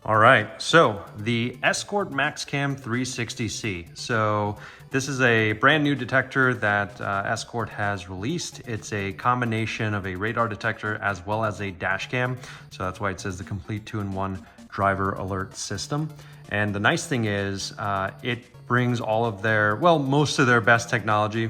All right, so the Escort Max Cam 360c. So this is a brand new detector that Escort has released. It's a combination of a radar detector as well as a dash cam. So that's why it says the complete 2-in-1 driver alert system. And the nice thing is it brings all of their, well, most of their best technology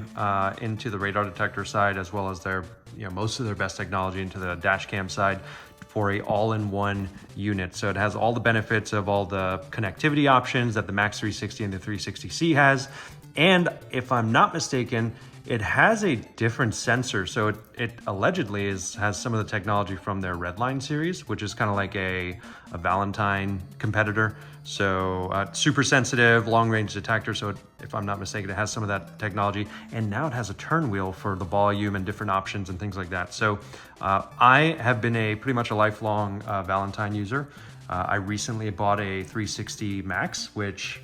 into the radar detector side, as well as their, most of their best technology into the dash cam side for a all-in-one unit. So it has all the benefits of all the connectivity options that the Max 360 and the 360c has. And if I'm not mistaken, it has a different sensor. So it allegedly has some of the technology from their Redline series, which is kind of like a Valentine competitor. So super sensitive, long range detector. So if I'm not mistaken, it has some of that technology. And now it has a turn wheel for the volume and different options and things like that. So I have been pretty much a lifelong Valentine user. I recently bought a 360 Max, which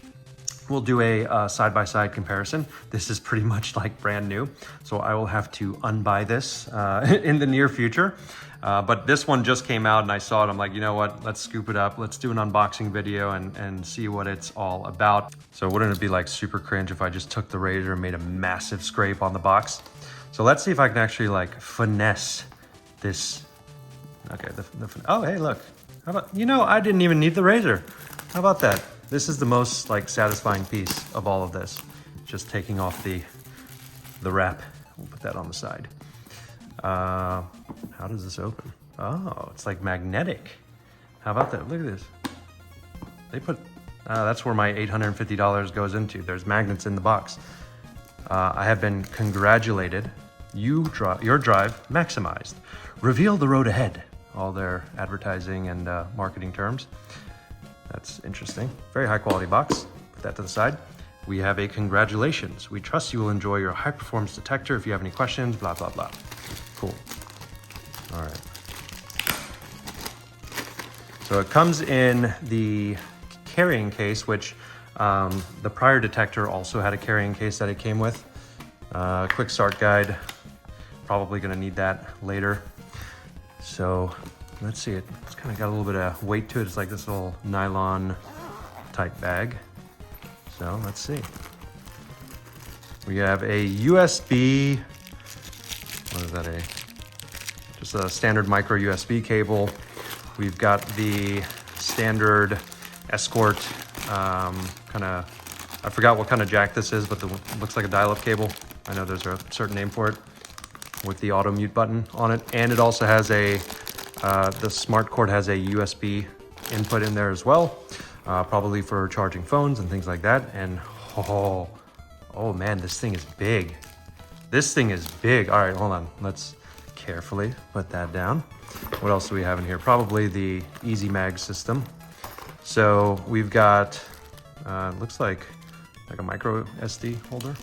we'll do a side-by-side comparison. This is pretty much like brand new. So I will have to unbuy this in the near future. But this one just came out and I saw it. I'm like, you know what? Let's scoop it up. Let's do an unboxing video and see what it's all about. So wouldn't it be like super cringe if I just took the razor and made a massive scrape on the box? So let's see if I can actually like finesse this. Okay, oh, hey, look. How about, I didn't even need the razor. How about that? This is the most like satisfying piece of all of this. Just taking off the wrap. We'll put that on the side. How does this open? Oh, it's like magnetic. How about that? Look at this. They put, that's where my $850 goes into. There's magnets in the box. I have been congratulated. Your drive maximized. Reveal the road ahead. All their advertising and marketing terms. That's interesting. Very high quality box. Put that to the side. We have a congratulations. We trust you will enjoy your high performance detector. If you have any questions, blah, blah, blah. Cool. All right. So it comes in the carrying case, which the prior detector also had a carrying case that it came with. Quick start guide. Probably gonna need that later. So let's see, it's kind of got a little bit of weight to it. It's like this little nylon type bag. So let's see. We have a USB, what is that, just a standard micro USB cable. We've got the standard Escort I forgot what kind of jack this is, but it looks like a dial-up cable. I know there's a certain name for it with the auto mute button on it. And it also has the smart cord has a USB input in there as well, probably for charging phones and things like that. And oh man, this thing is big. This thing is big. All right, hold on. Let's carefully put that down. What else do we have in here? Probably the Easy Mag system. So we've got, looks like a micro SD holder.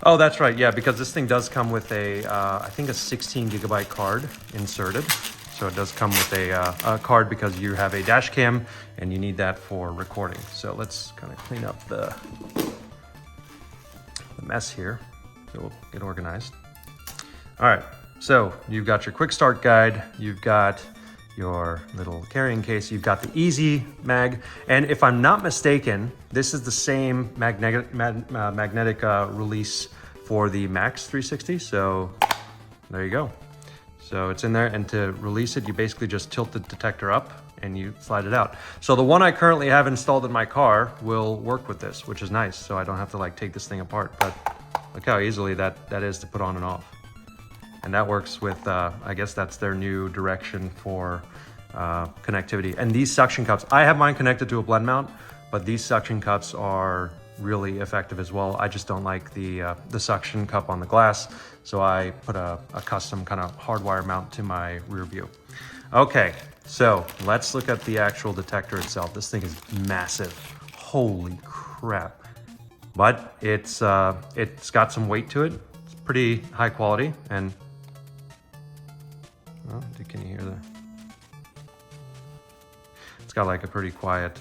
Oh, that's right. Yeah, because this thing does come with I think a 16 gigabyte card inserted. So it does come with a card because you have a dash cam and you need that for recording. So let's kind of clean up the mess here. So we'll get organized. All right. So you've got your quick start guide. You've got your little carrying case. You've got the Easy Mag. And if I'm not mistaken, this is the same magnetic release for the Max 360. So there you go. So it's in there, and to release it, you basically just tilt the detector up and you slide it out. So the one I currently have installed in my car will work with this, which is nice. So I don't have to like take this thing apart, but look how easily that is to put on and off. And that works with, I guess that's their new direction for connectivity. And these suction cups, I have mine connected to a Blendmount, but these suction cups are really effective as well. I just don't like the suction cup on the glass, so I put a custom kind of hardwire mount to my rear view. Okay, so let's look at the actual detector itself. This thing is massive. Holy crap. But it's got some weight to it. It's pretty high quality, and oh, can you hear that? It's got like a pretty quiet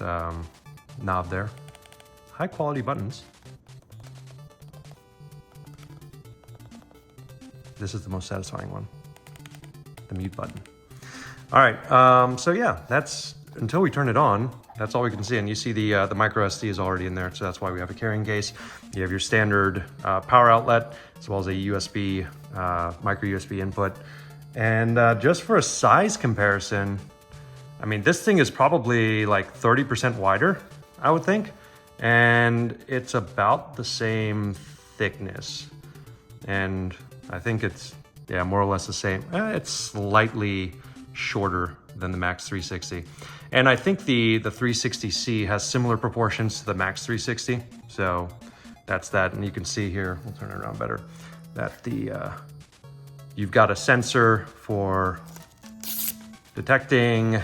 knob there. High quality buttons. This is the most satisfying one, the mute button. All right, so yeah, that's until we turn it on, that's all we can see. And you see the micro SD is already in there, so that's why we have a carrying case. You have your standard power outlet, as well as a USB, micro USB input. And just for a size comparison, I mean, this thing is probably like 30% wider, I would think. And it's about the same thickness. And I think it's, yeah, more or less the same. It's slightly shorter than the Max 360. And I think the 360C has similar proportions to the Max 360. So that's that. And you can see here, we'll turn it around better, that you've got a sensor for detecting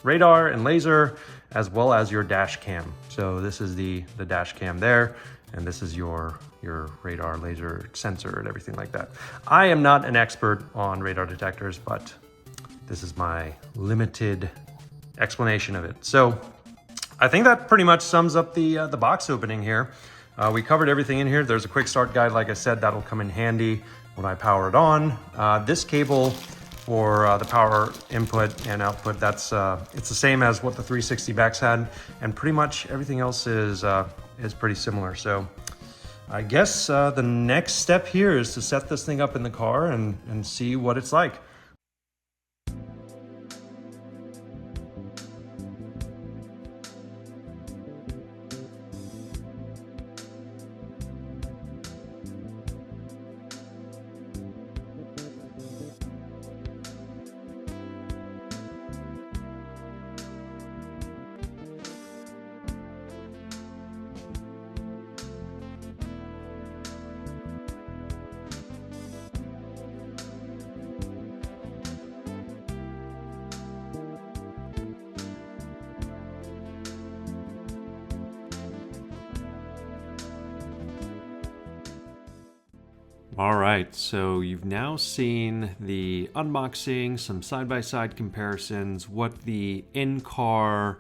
radar and laser, as well as your dash cam. So this is the dash cam there, and this is your radar, laser sensor, and everything like that. I am not an expert on radar detectors, but this is my limited explanation of it. So I think that pretty much sums up the box opening here. We covered everything in here. There's a quick start guide, like I said, that'll come in handy when I power it on. This cable for the power input and output, it's the same as what the 360 Max had, and pretty much everything else is pretty similar. So I guess the next step here is to set this thing up in the car and see what it's like. All right, so you've now seen the unboxing, some side-by-side comparisons, what the in-car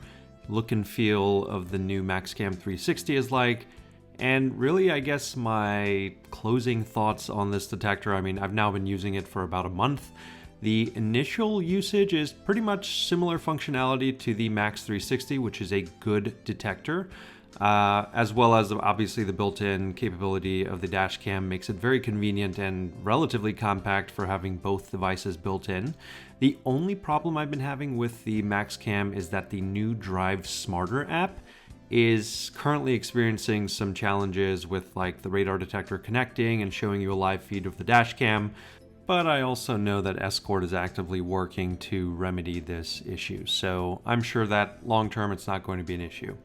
look and feel of the new MAXcam 360 is like, and really, I guess, my closing thoughts on this detector. I mean, I've now been using it for about a month. The initial usage is pretty much similar functionality to the Max 360, which is a good detector. As well as obviously the built-in capability of the dash cam makes it very convenient and relatively compact for having both devices built in. The only problem I've been having with the MAXcam is that the new Drive Smarter app is currently experiencing some challenges with like the radar detector connecting and showing you a live feed of the dash cam. But I also know that Escort is actively working to remedy this issue. So I'm sure that long-term it's not going to be an issue.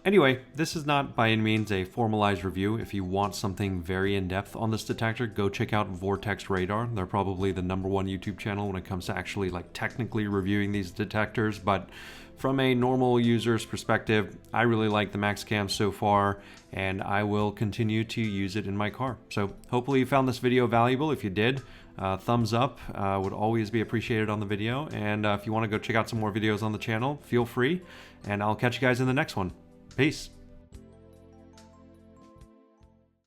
Anyway, this is not by any means a formalized review. If you want something very in-depth on this detector, go check out Vortex Radar. They're probably the #1 YouTube channel when it comes to actually like technically reviewing these detectors, but from a normal user's perspective, I really like the MAXcam so far, and I will continue to use it in my car. So hopefully you found this video valuable. If you did, thumbs up would always be appreciated on the video. And if you want to go check out some more videos on the channel, feel free. And I'll catch you guys in the next one. Peace.